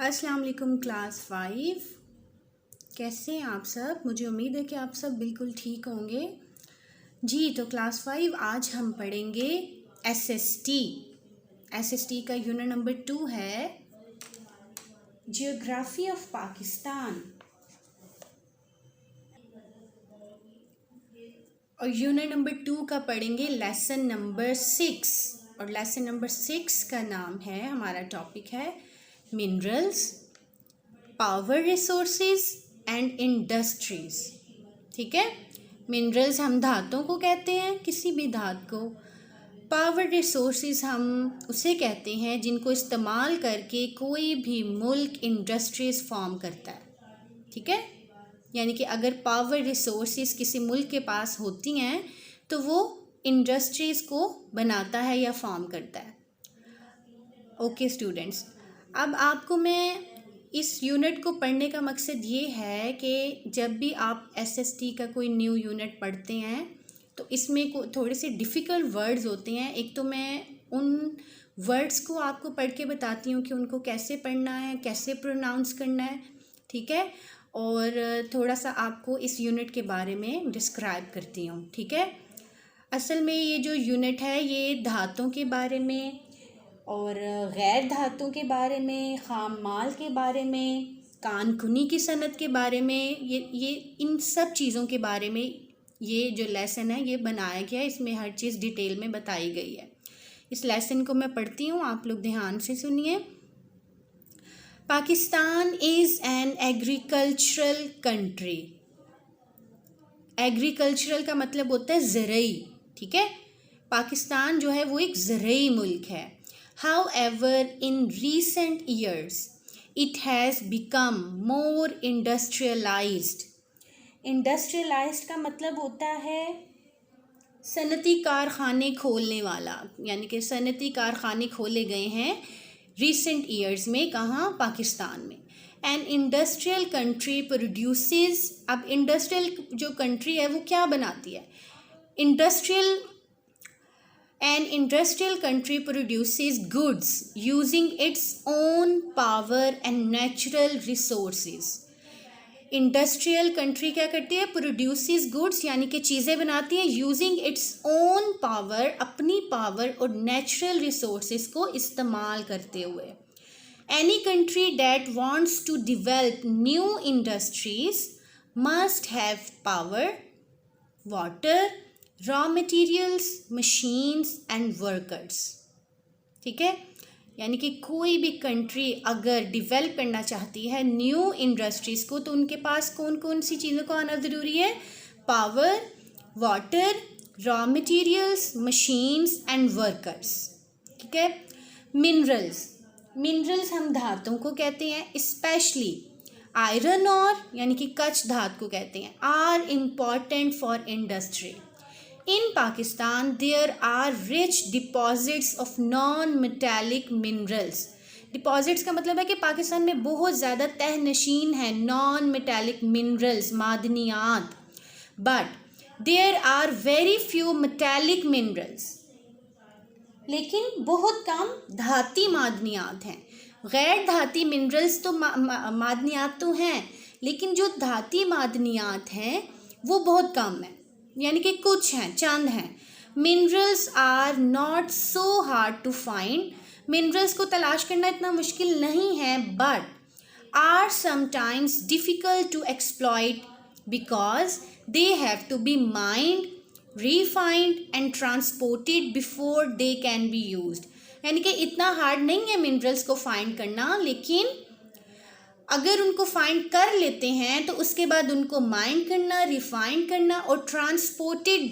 अस्सलाम वालेकुम क्लास 5। कैसे हैं आप सब? मुझे उम्मीद है कि आप सब बिल्कुल ठीक होंगे। जी तो क्लास 5 आज हम पढ़ेंगे एसएसटी। एसएसटी का यूनिट नंबर 2 है जियोग्राफी ऑफ पाकिस्तान और यूनिट नंबर 2 का पढ़ेंगे लेसन नंबर 6। और लेसन नंबर 6 का नाम है, हमारा टॉपिक है minerals, power resources and industries. ठीक है, मिनरल्स हम धातुओं को कहते हैं, किसी भी धातु को। पावर रिसोर्सेज हम उसे कहते हैं जिनको इस्तेमाल करके कोई भी मुल्क इंडस्ट्रीज फॉर्म करता है। ठीक है, यानी कि अगर पावर रिसोर्सेज किसी मुल्क के पास होती हैं तो वो इंडस्ट्रीज़ को बनाता है या फॉर्म करता है। ओके स्टूडेंट्स, अब आपको मैं इस यूनिट को पढ़ने का मकसद ये है कि जब भी आप एसएसटी का कोई न्यू यूनिट पढ़ते हैं तो इसमें थोड़े से डिफ़िकल्ट वर्ड्स होते हैं। एक तो मैं उन वर्ड्स को आपको पढ़ के बताती हूँ कि उनको कैसे पढ़ना है, कैसे प्रोनाउंस करना है। ठीक है, और थोड़ा सा आपको इस यूनिट के बारे में डिस्क्राइब करती हूँ। ठीक है, असल में ये जो यूनिट है ये धातुओं के बारे में और गैर धातुओं के बारे में, ख़ाम माल के बारे में, कानकुनी की सनत के बारे में, ये इन सब चीज़ों के बारे में ये जो लेसन है ये बनाया गया है। इसमें हर चीज़ डिटेल में बताई गई है। इस लेसन को मैं पढ़ती हूँ, आप लोग ध्यान से सुनिए। Pakistan is an agricultural country. Agricultural का मतलब होता है ज़रई। ठीक है, पाकिस्तान जो है वो एक ज़रई मुल्क है। However, in recent years, it has become more industrialized. Industrialized का मतलब होता है सनती कारखाने खोलने वाला, यानी कि सनती कारखाने खोले गए हैं रिसेंट ईयर्स में। कहाँ? पाकिस्तान में। एन इंडस्ट्रियल कंट्री प्रोड्यूसेस, अब इंडस्ट्रियल जो कंट्री है वो क्या बनाती है? An industrial country produces goods using its own power and natural resources. Industrial country क्या करती है? प्रोड्यूसेस गुड्स, यानी कि चीज़ें बनाती है यूजिंग इट्स ओन पावर, अपनी पावर और नेचुरल रिसोर्सेज को इस्तेमाल करते हुए। Any country that wants to develop new industries must have power, water, raw materials, machines and workers. ठीक है, यानी कि कोई भी कंट्री अगर डेवलप करना चाहती है न्यू इंडस्ट्रीज़ को तो उनके पास कौन कौन सी चीज़ों का आना ज़रूरी है? Power, water, raw materials, machines and workers. ठीक है, मिनरल्स, मिनरल्स हम धातुओं को कहते हैं, स्पेशली आयरन और यानी कि कच्छ धातु को कहते हैं, are important for industry. In Pakistan, there are rich deposits of non-metallic minerals. Deposits का मतलब है कि पाकिस्तान में बहुत ज़्यादा तहनशीन है non-metallic minerals, मादनियात। But there are very few metallic minerals. लेकिन बहुत कम धाती मादनियात हैं। गैर धाती मिनरल्स तो मादनियात तो हैं, लेकिन जो धाती मादनियात हैं वो बहुत कम है, यानी कि कुछ हैं, चंद हैं। Minerals are not so hard to find, minerals को तलाश करना इतना मुश्किल नहीं है, but are sometimes difficult to exploit because they have to be mined, refined and transported before they can be used. यानी कि इतना हार्ड नहीं है मिनरल्स को फाइंड करना, लेकिन अगर उनको फाइंड कर लेते हैं तो उसके बाद उनको माइन करना, रिफाइन करना और ट्रांसपोर्टेड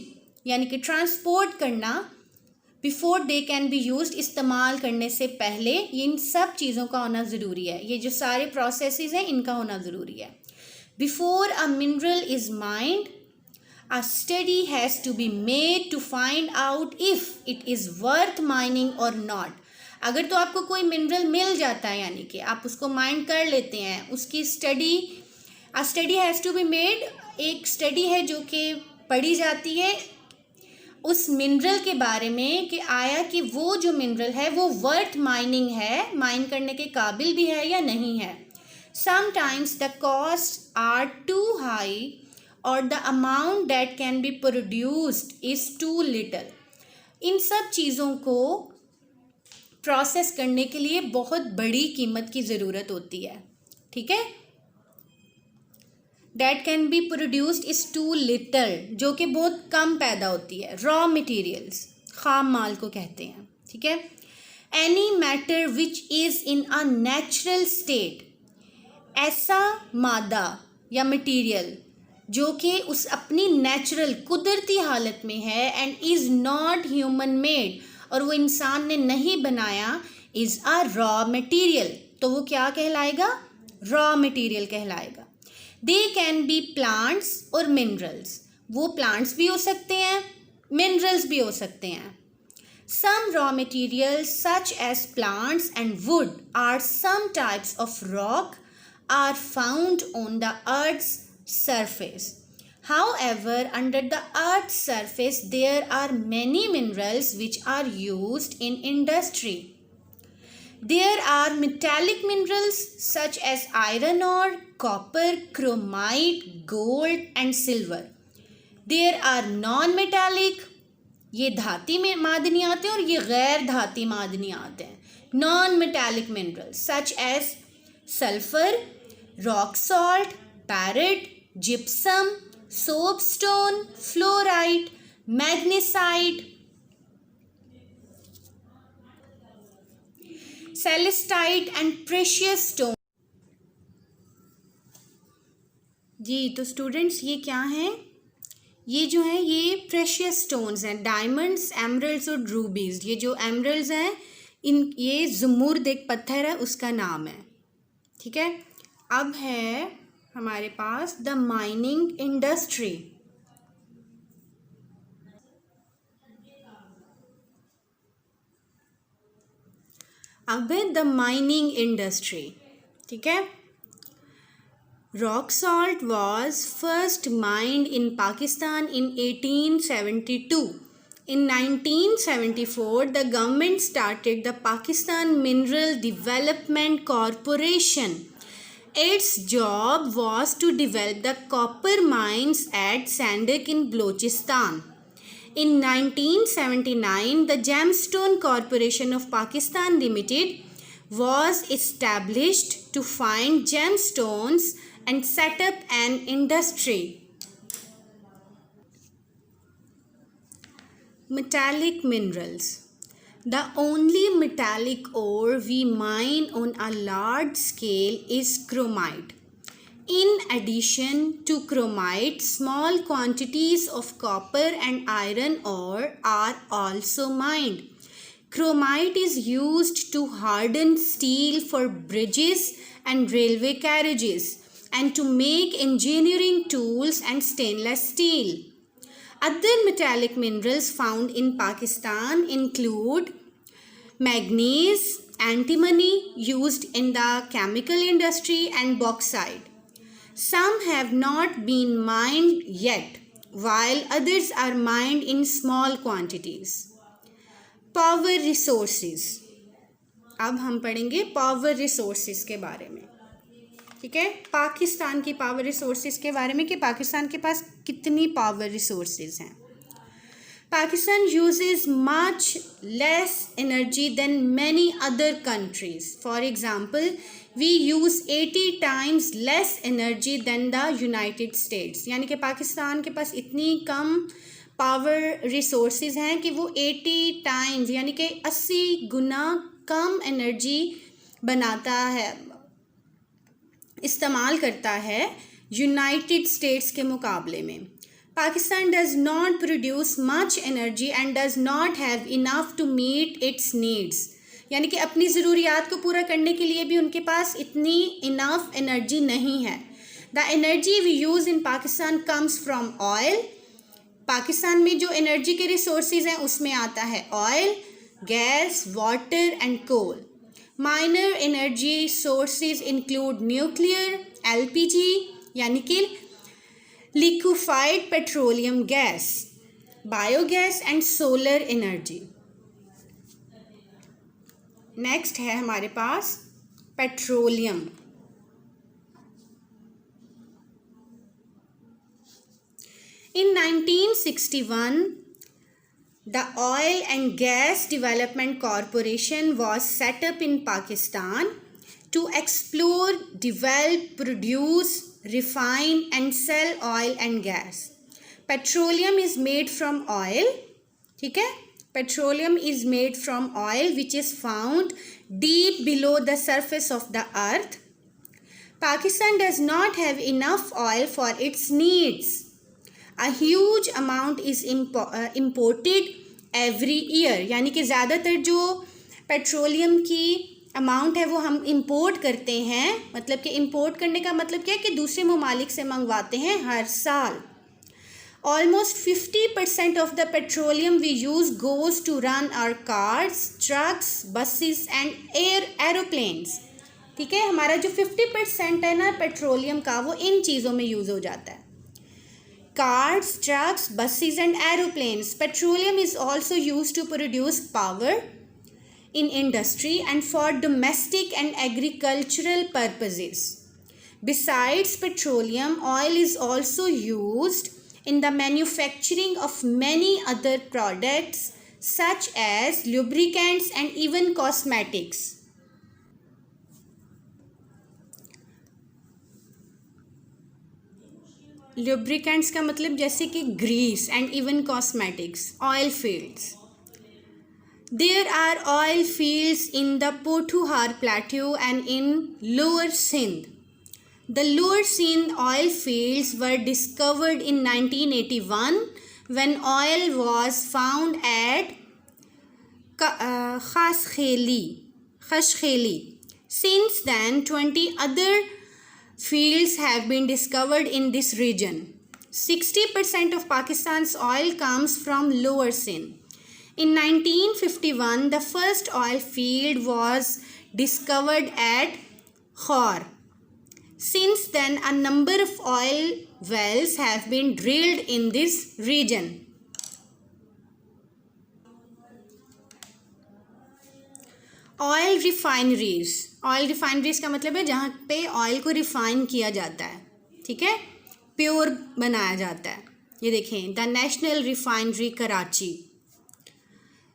यानी कि ट्रांसपोर्ट करना before they can be used, इस्तेमाल करने से पहले इन सब चीज़ों का होना ज़रूरी है। ये जो सारे प्रोसेसेस हैं इनका होना ज़रूरी है। Before a mineral is mined, a study has to be made to find out if it is worth mining और नॉट। अगर तो आपको कोई मिनरल मिल जाता है, यानी कि आप उसको माइंड कर लेते हैं, उसकी study has to be made, एक स्टडी है जो कि पढ़ी जाती है उस मिनरल के बारे में कि आया कि वो जो मिनरल है वो वर्थ माइनिंग है, माइन करने के काबिल भी है या नहीं है. Sometimes the costs are too high or the amount that can be produced is too little. इन सब चीज़ों को प्रोसेस करने के लिए बहुत बड़ी कीमत की ज़रूरत होती है. ठीक है. That can be produced is too little, जो कि बहुत कम पैदा होती है. रॉ मटेरियल्स, खाम माल को कहते हैं. ठीक है. Any matter which is in a natural state, ऐसा मादा या मटेरियल जो कि उस अपनी नेचुरल कुदरती हालत में है and is not human made, और वो इंसान ने नहीं बनाया, इज़ अ रॉ मटेरियल. तो वो क्या कहलाएगा? रॉ मटेरियल कहलाएगा. दे कैन बी प्लांट्स और मिनरल्स, वो प्लांट्स भी हो सकते हैं, मिनरल्स भी हो सकते हैं. Some raw materials such as plants and wood are some types of rock are found on the earth's surface. However, under the earth's surface there are many minerals which are used in industry. There are metallic minerals such as iron ore, copper, chromite, gold and silver. There are non-metallic, ये धाती में मादनियात हैं और ये गैर धाती मादनियात हैं. Non-metallic minerals such as sulfur, rock salt, parrot, gypsum, soapstone, fluorite, magnesite, celestite and precious stone. जी तो students ये क्या हैं? ये जो है ये प्रेशियस स्टोन्स हैं. डायमंड्स, एमरल्ड्स और रूबीज़. ये जो एमरल्ड्स हैं इन ये ज़मुर्द एक पत्थर है उसका नाम है. ठीक है. अब है हमारे पास द माइनिंग इंडस्ट्री. अब है द माइनिंग इंडस्ट्री. ठीक है. Rock salt was first mined in Pakistan in 1872. In 1974, the government started the Pakistan Mineral Development Corporation. Its job was to develop the copper mines at Sandak in Balochistan. In 1979, the Gemstone Corporation of Pakistan Limited was established to find gemstones and set up an industry. Metallic minerals. The only metallic ore we mine on a large scale is chromite. In addition to chromite, small quantities of copper and iron ore are also mined. Chromite is used to harden steel for bridges and railway carriages and to make engineering tools and stainless steel. Other metallic minerals found in Pakistan include manganese, antimony used in the chemical industry and bauxite. Some have not been mined yet, while others are mined in small quantities. Power resources. अब हम पढ़ेंगे power resources के बारे में. ठीक है. पाकिस्तान की power resources के बारे में कि पाकिस्तान के पास कितनी पावर रिसोर्सेज हैं. Pakistan uses much less energy than many other countries. For example, we use 80 times less energy than the United States. यानी कि पाकिस्तान के पास इतनी कम पावर रिसोर्सेज हैं कि वो 80 टाइम्स यानी कि 80 गुना कम एनर्जी बनाता है, इस्तेमाल करता है यूनाइटेड स्टेट्स के मुकाबले में. Pakistan does not produce much energy and does not have enough to meet its needs. यानी कि अपनी ज़रूरियात को पूरा करने के लिए भी उनके पास इतनी इनफ एनर्जी नहीं है. The energy we use in Pakistan comes from oil. Pakistan में जो एनर्जी के रिसोर्सेज हैं उसमें आता है oil, gas, water and coal. Minor energy sources include nuclear, LPG यानी कि liquefied petroleum gas, biogas and solar energy. Next है हमारे पास petroleum. In 1961, the Oil and Gas Development Corporation was set up in Pakistan to explore, develop, produce, refine and sell oil and gas. Petroleum is made from oil, ठीक है? Petroleum is made from oil which is found deep below the surface of the earth. Pakistan does not have enough oil for its needs. A huge amount is imported every year, यानी कि ज़्यादातर जो petroleum की amount है वो हम import करते हैं। मतलब कि इंपोर्ट करने का मतलब क्या है कि दूसरे ममालिक से मंगवाते हैं हर साल। Almost 50% of the petroleum we use goes to run our cars, trucks, buses and aeroplanes. ठीक है, हमारा जो 50% है ना पेट्रोलियम का, वो इन चीज़ों में यूज़ हो जाता है। Cars, trucks, buses and aeroplanes. Petroleum is also used to produce power in industry and for domestic and agricultural purposes. Besides petroleum, oil is also used in the manufacturing of many other products such as lubricants and even cosmetics. Lubricants का मतलब जैसे कि grease and even cosmetics. Oil fields. There are oil fields in the Pothuhar Plateau and in Lower Sindh. The Lower Sindh oil fields were discovered in 1981 when oil was found at Khashkheli. Since then, 20 other fields have been discovered in this region. 60% of Pakistan's oil comes from Lower Sindh. In 1951, the first oil field was discovered at Khor. Since then, a number of oil wells have been drilled in this region. Oil refineries. Oil refineries का मतलब है जहाँ पे oil को refine किया जाता है, ठीक है, प्योर बनाया जाता है। ये देखें, the National Refinery Karachi.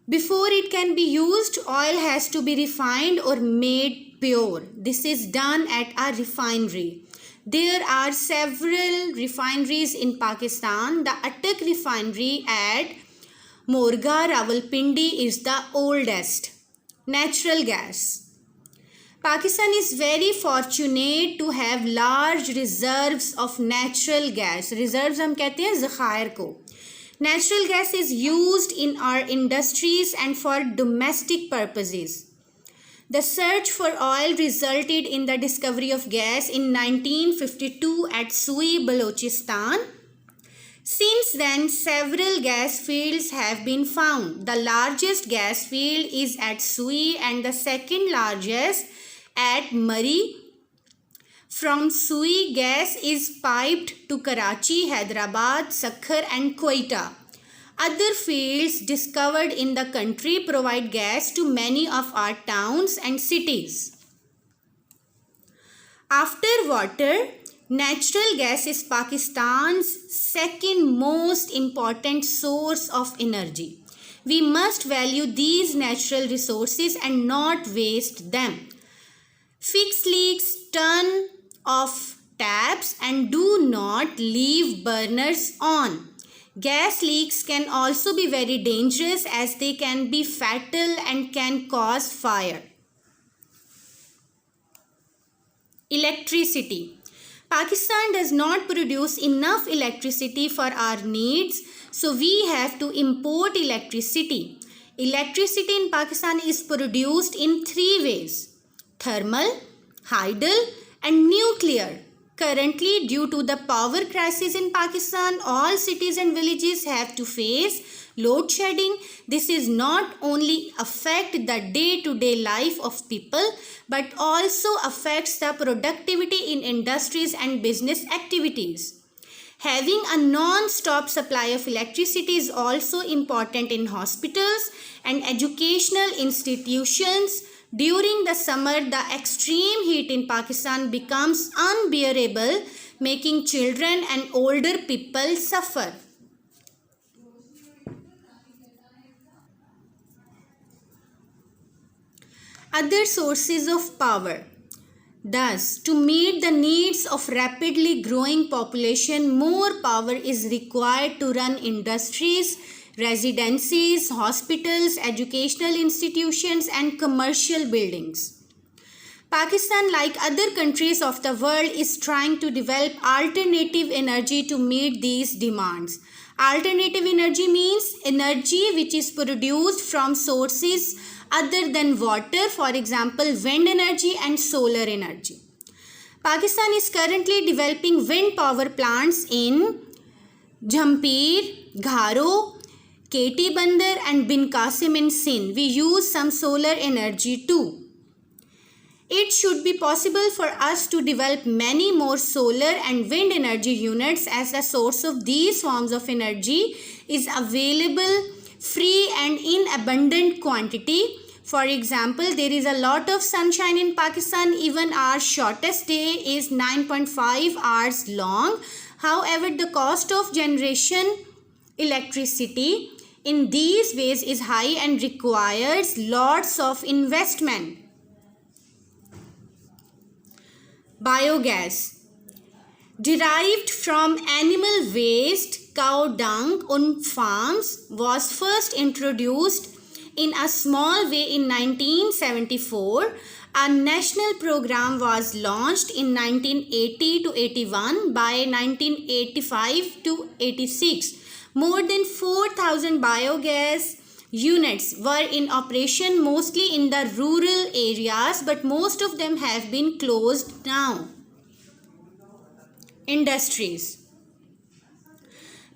Before it can be used, oil has to be refined और made pure. This is done at a refinery. There are several refineries in Pakistan. The Attock refinery at Morga, Rawalpindi is the oldest. Natural gas. Pakistan is very fortunate to have large reserves of natural gas. Reserves हम कहते हैं ज़खायर को. Natural gas is used in our industries and for domestic purposes. The search for oil resulted in the discovery of gas in 1952 at Sui, Balochistan. Since then, several gas fields have been found. The largest gas field is at Sui and the second largest at Murree. From Sui, gas is piped to Karachi, Hyderabad, Sakhar and Quetta. Other fields discovered in the country provide gas to many of our towns and cities. After water, natural gas is Pakistan's second most important source of energy. We must value these natural resources and not waste them. Fix leaks, turn off taps and do not leave burners on. Gas leaks can also be very dangerous as they can be fatal and can cause fire. Electricity. Pakistan does not produce enough electricity for our needs, so we have to import electricity. Electricity in Pakistan is produced in 3 ways: thermal, hydel and nuclear. Currently, due to the power crisis in Pakistan, all cities and villages have to face load shedding. This is not only affect the day-to-day life of people, but also affects the productivity in industries and business activities. Having a non-stop supply of electricity is also important in hospitals and educational institutions. During the summer, the extreme heat in Pakistan becomes unbearable, making children and older people suffer. Other sources of power. Thus, to meet the needs of rapidly growing population, more power is required to run industries, residencies, hospitals, educational institutions, and commercial buildings. Pakistan, like other countries of the world, is trying to develop alternative energy to meet these demands. Alternative energy means energy which is produced from sources other than water, for example, wind energy and solar energy. Pakistan is currently developing wind power plants in Jhampir, Gharo, KT Bandar and Bin Qasim in Sindh. We use some solar energy too. It should be possible for us to develop many more solar and wind energy units, as the source of these forms of energy is available free and in abundant quantity. For example, there is a lot of sunshine in Pakistan. Even our shortest day is 9.5 hours long. However, the cost of generation electricity in these ways is high and requires lots of investment. Biogas. Derived from animal waste, cow dung on farms was first introduced in a small way in 1974. A national program was launched in 1980 to 81. By 1985 to 86, more than 4,000 biogas units were in operation, mostly in the rural areas, but most of them have been closed now. Industries.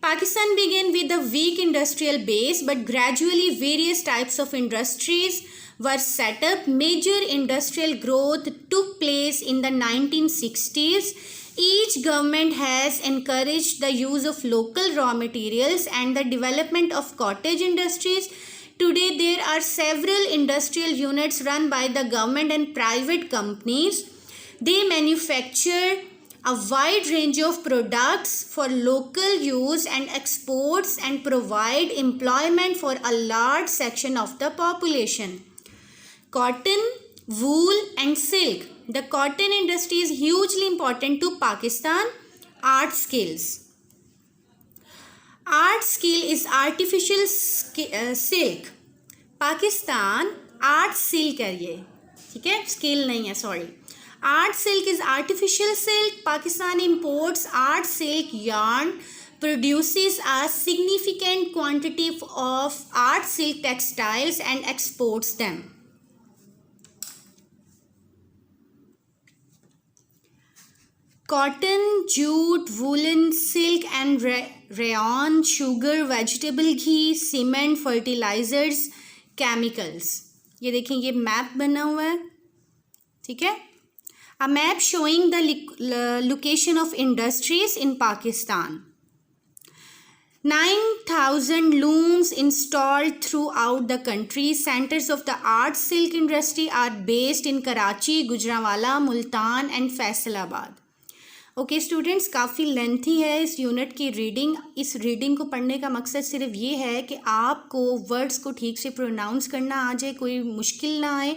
Pakistan began with a weak industrial base, but gradually various types of industries were set up. Major industrial growth took place in the 1960s. Each government has encouraged the use of local raw materials and the development of cottage industries. Today, there are several industrial units run by the government and private companies. They manufacture a wide range of products for local use and exports and provide employment for a large section of the population. Cotton, wool and silk. The cotton industry is hugely important to Pakistan. Art skills. Art skill is artificial silk. Pakistan art silk है ये, ठीक है, skill नहीं है, sorry. Art silk is artificial silk. Pakistan imports art silk yarn, produces a significant quantity of art silk textiles and exports them. Cotton, jute, woolen, silk and rayon, sugar, vegetable ghee, cement, fertilizers, chemicals. ये देखें, ये map बना हुआ है, ठीक है. A map showing the location of industries in Pakistan. 9,000 looms installed throughout the country. Centers of the art silk industry are based in Karachi, Gujranwala, Multan and Faisalabad. Okay students, काफ़ी lengthy है इस unit की reading. इस reading को पढ़ने का मकसद सिर्फ ये है कि आपको वर्ड्स को ठीक से प्रोनाउंस करना आ जाए, कोई मुश्किल ना आए.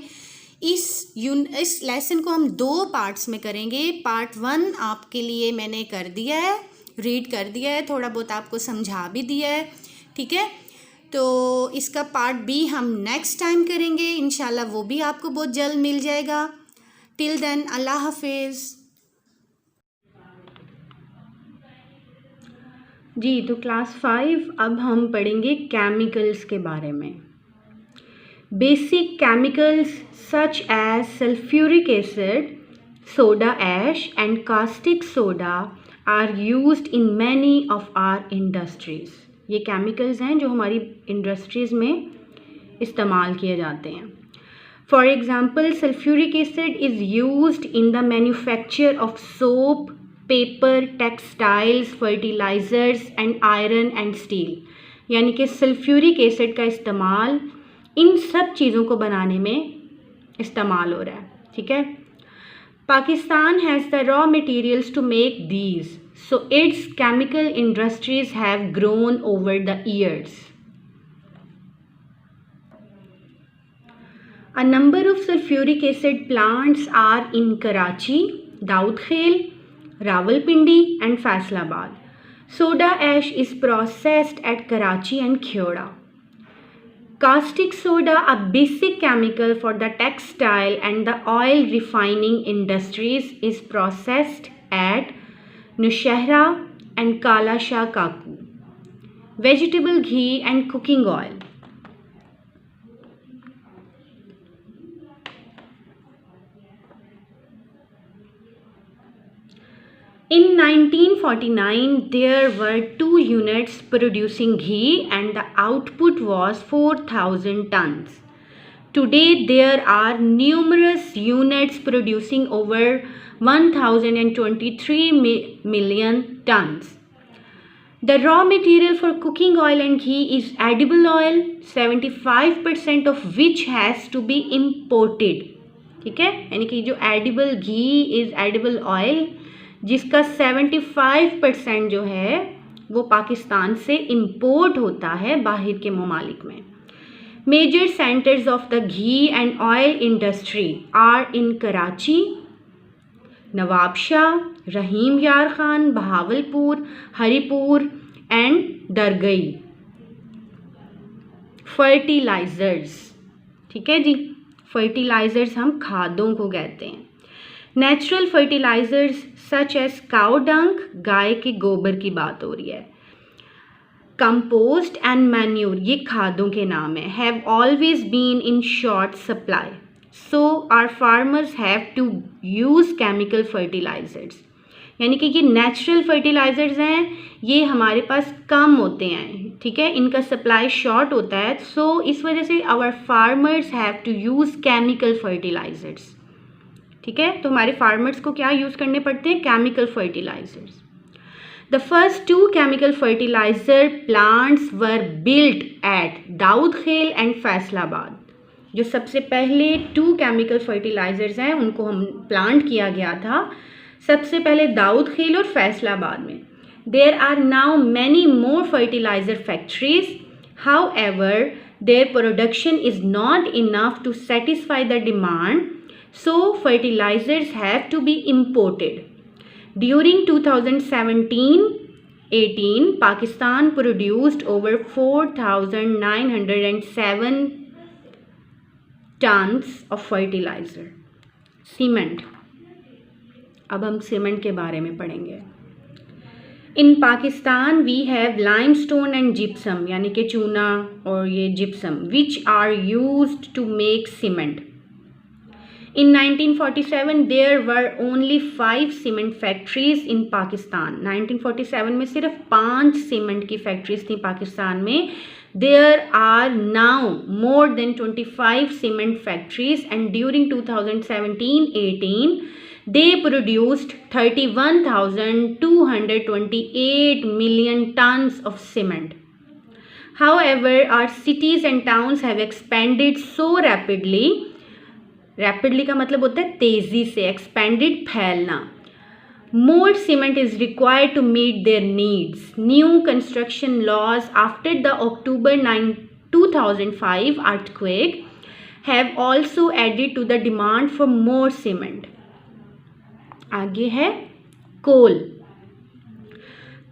इस लेसन को हम 2 पार्ट्स में करेंगे. पार्ट 1 आपके लिए मैंने कर दिया है, रीड कर दिया है, थोड़ा बहुत आपको समझा भी दिया है, ठीक है. तो इसका पार्ट B हम नेक्स्ट टाइम करेंगे इंशाल्लाह, वो भी आपको बहुत जल्द मिल जाएगा. टिल देन, अल्लाह हाफिज़. जी, तो क्लास 5 अब हम पढ़ेंगे केमिकल्स के बारे में. Basic chemicals such as sulphuric acid, soda ash and caustic soda are used in many of our industries. ये केमिकल्स हैं जो हमारी इंडस्ट्रीज़ में इस्तेमाल किए जाते हैं. For example, sulphuric acid is used in the manufacture of soap, paper, textiles, fertilisers and iron and steel. यानी कि सल्फ्यूरिक एसिड का इस्तेमाल इन सब चीज़ों को बनाने में इस्तेमाल हो रहा है, ठीक है। Pakistan has the raw materials to make these, so its chemical industries have grown over the years. A number of sulfuric acid plants are in Karachi, Daud Khel, Rawalpindi and Faisalabad. Soda ash is processed at Karachi and Kyoda. Caustic soda, a basic chemical for the textile and the oil refining industries, is processed at Nushaira and Kala Shah Kaku. Vegetable ghee and cooking oil. In 1949, there were 2 units producing ghee and the output was 4,000 tons. Today, there are numerous units producing over 1,023 million tons. The raw material for cooking oil and ghee is edible oil, 75% of which has to be imported. ठीक है, यानी कि जो edible ghee is edible oil जिसका 75% जो है वो पाकिस्तान से इम्पोर्ट होता है बाहर के ममालिक में। Major centres of the ghee and oil industry are in Karachi, Nawabshah, Rahim Yar Khan, Bahawalpur, Haripur and Dargai. Fertilisers, ठीक है जी, फर्टिलाइजर्स हम खादों को कहते हैं। Natural fertilisers such as cow dung, गाय के गोबर की बात हो रही है, कंपोस्ट एंड मैन्यूर, ये खादों के नाम है, have always been in short supply, so our farmers have to use chemical fertilisers. यानी कि ये नेचुरल फर्टिलाइजर्स हैं, ये हमारे पास कम होते हैं, ठीक है, इनका सप्लाई शॉर्ट होता है, सो इस वजह से our farmers have to use chemical fertilisers. ठीक है, तो हमारे फार्मर्स को क्या यूज़ करने पड़ते हैं? Chemical fertilisers. The first 2 chemical fertiliser plants were built at Daud Khel and Faisalabad. जो सबसे पहले 2 केमिकल फर्टिलाइजर्स हैं उनको हम प्लांट किया गया था सबसे पहले दाऊद खेल और फैसलाबाद में। There are now many more fertiliser factories, however their production is not enough to satisfy the demand, so fertilizers have to be imported. During 2017-18, Pakistan produced over 4,907 tons of fertilizer. Cement. अब हम cement के बारे में पढ़ेंगे। In Pakistan we have limestone and gypsum, यानी कि चूना और ये gypsum, which are used to make cement. In 1947 there were only 5 cement factories in Pakistan. 1947 में सिर्फ 5 सीमेंट की फैक्ट्रीज थी पाकिस्तान में. There are now more than 25 cement factories and during 2017-18 they produced 31,228 million tons of cement. However, our cities and towns have expanded so rapidly का मतलब होता है तेजी से, एक्सपेंडेड फैलना. More cement is required to meet their needs. New construction laws after the October 2005 earthquake have also added to the demand for more cement. आगे है coal.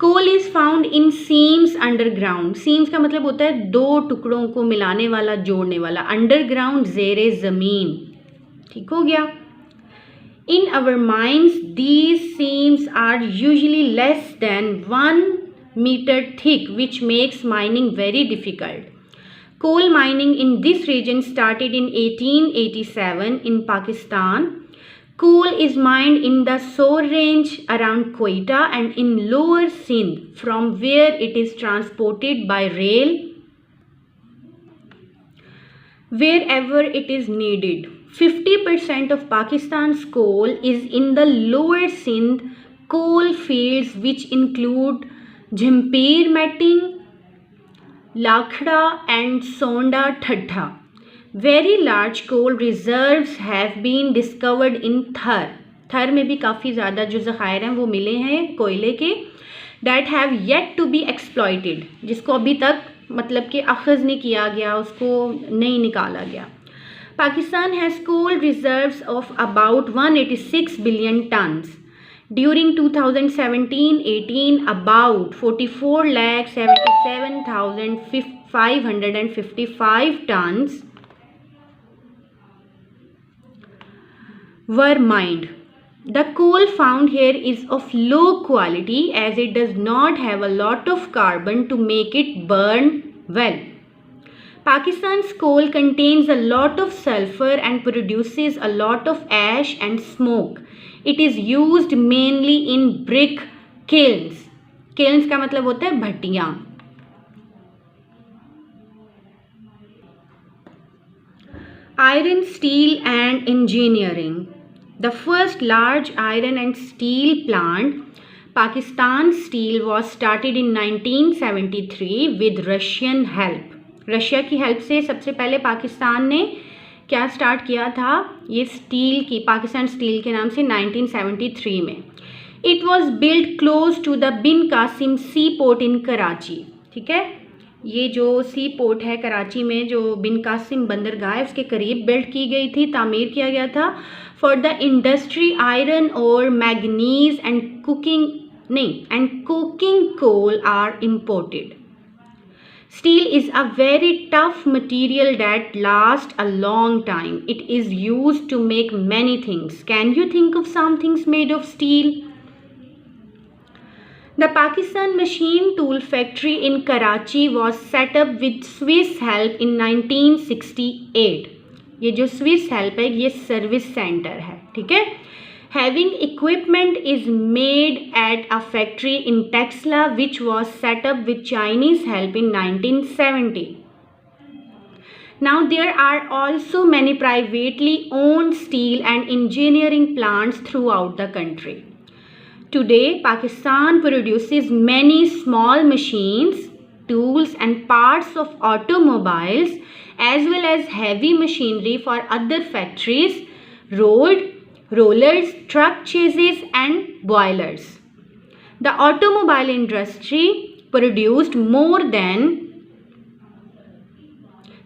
Coal is found in seams underground. Seams का मतलब होता है 2 टुकड़ों को मिलाने वाला, जोड़ने वाला. अंडरग्राउंड ज़ेरे ज़मीन. ठीक हो गया. In our mines these seams are usually less than 1 meter thick, which makes mining very difficult. Coal mining in this region started in 1887 in Pakistan. Coal is mined in the Sor range around Quetta and in lower Sindh, from where it is transported by rail wherever it is needed. 50% of Pakistan's coal is in the lower Sindh coal fields which include Jhampir Matting, Lakhda and Sonda Thadda. Very large coal reserves have been discovered in Thar. थर में भी काफ़ी ज़्यादा जो ज़खायर हैं वो मिले हैं कोयले के. That have yet to be exploited, जिसको अभी तक मतलब कि अखज़ नहीं किया गया, उसको नहीं निकाला गया. Pakistan has coal reserves of about 186 billion tons. During 2017-18, about 44,77,555 tons were mined. The coal found here is of low quality as it does not have a lot of carbon to make it burn well. Pakistan's coal contains a lot of sulfur and produces a lot of ash and smoke. It is used mainly in brick kilns. Kilns का मतलब होता है भट्टियाँ. Iron, steel and engineering. The first large iron and steel plant, Pakistan Steel, was started in 1973 with Russian help. Russia की help से सबसे पहले पाकिस्तान ने क्या स्टार्ट किया था, ये स्टील की पाकिस्तान स्टील के नाम से 1973 में. It was build close to the Bin Qasim sea port in Karachi. ठीक है, ये जो सी पोर्ट है कराची में, जो बिन कासिम बंदरगाह है, उसके करीब बिल्ड की गई थी, तामीर किया गया था. फॉर द इंडस्ट्री आयरन और manganese and coking coal are imported. Steel is a very tough material that lasts a long time. It is used to make many things. Can you think of some things made of steel? The Pakistan Machine Tool Factory in Karachi was set up with Swiss help in 1968. ये जो Swiss help है ये service centre है. ठीक है. Having equipment is made at a factory in Texla which was set up with Chinese help in 1970. Now there are also many privately owned steel and engineering plants throughout the country. Today, Pakistan produces many small machines, tools and parts of automobiles as well as heavy machinery for other factories, rollers, truck chassis and boilers. The automobile industry produced more than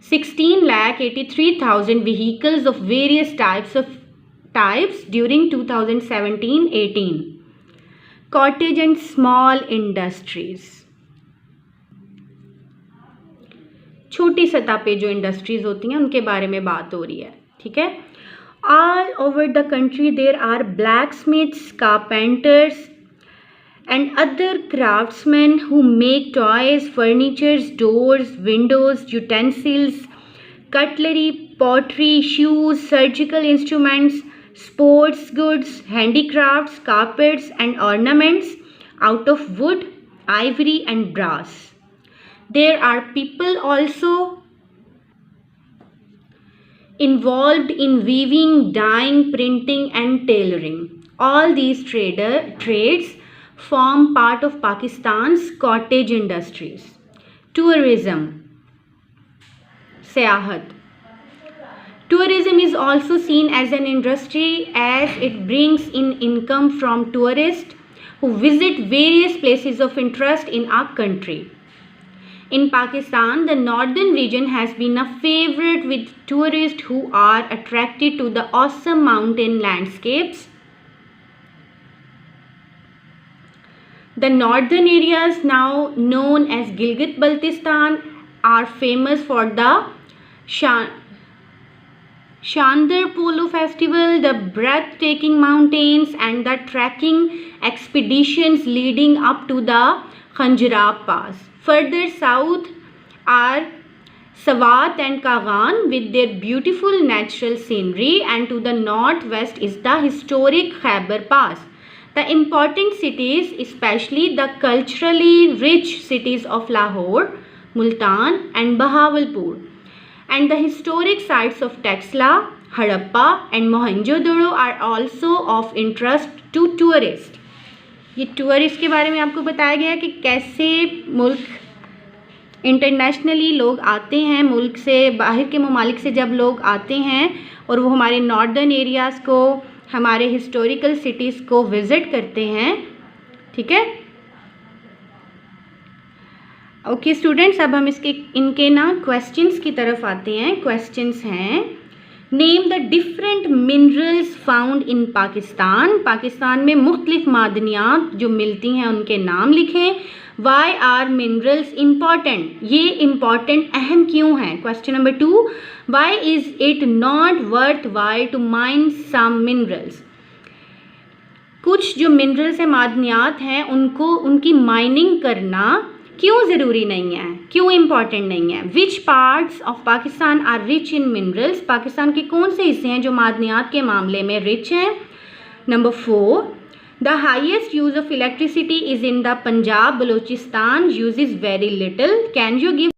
16,83,000 vehicles of various types during 2017-18. Cottage and small industries. छोटी सतह पे जो industries होती हैं उनके बारे में बात हो रही है. ठीक है. All over the country there are blacksmiths, carpenters and other craftsmen who make toys, furniture, doors, windows, utensils, cutlery, pottery, shoes, surgical instruments, sports goods, handicrafts, carpets and ornaments out of wood, ivory and brass. There are people also involved in weaving, dyeing, printing and tailoring. All these trades form part of Pakistan's cottage industries. Tourism, Siyahat. Tourism is also seen as an industry as it brings in income from tourists who visit various places of interest in our country. In Pakistan, the northern region has been a favorite with tourists who are attracted to the awesome mountain landscapes. The northern areas, now known as Gilgit-Baltistan, are famous for the Shandar Polo Festival, the breathtaking mountains and the trekking expeditions leading up to the Khanjarab Pass. Further south are Swat and Kagan with their beautiful natural scenery, and to the northwest is the historic Khyber Pass. The important cities, especially the culturally rich cities of Lahore, Multan and Bahawalpur, and the historic sites of Texla, Harappa and Mohenjo-daro are also of interest to tourists. ये tourist के बारे में आपको बताया गया कि कैसे मुल्क इंटरनेशनली लोग आते हैं, मुल्क से बाहर के ममालिक से जब लोग आते हैं और वो हमारे नॉर्दर्न एरियाज़ को, हमारे हिस्टोरिकल सिटीज़ को विज़िट करते हैं। ठीक है, ओके स्टूडेंट्स, अब हम इनके ना क्वेश्चंस की तरफ आते हैं। क्वेश्चंस हैं, name the different minerals found in Pakistan. Pakistan में मुख्तलिफ मादनियात जो मिलती हैं उनके नाम लिखें। वाई आर मिनरल्स इम्पॉर्टेंट, ये इम्पॉर्टेंट अहम क्यों हैं। Question number 2, why is it not worthwhile to mine some minerals. कुछ जो मिनरल्स हैं, मादनियात हैं, उनकी माइनिंग करना क्यों ज़रूरी नहीं है, क्यों इम्पॉर्टेंट नहीं है। Which parts of Pakistan are rich in minerals, Pakistan के कौन से हिस्से हैं जो मादनियात के मामले में रिच हैं। Number 4, the highest use of electricity is in the Punjab, Balochistan uses very little. Can you give